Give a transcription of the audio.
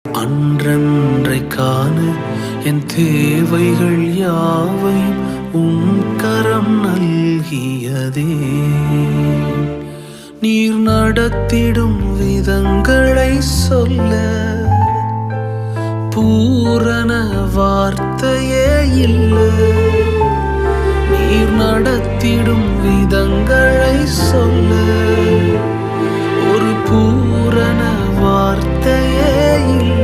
அன்றன்றை காண என் தேவைகள் யாவையும் உம் கரம் நல்கியதே. நீர் நடத்திடும் விதங்களை சொல்ல பூரண வார்த்தையே இல்லை. நீர் நடத்திடும் விதங்களை சொல்ல ஒரு பூரண வார்த்தையே இல்லை.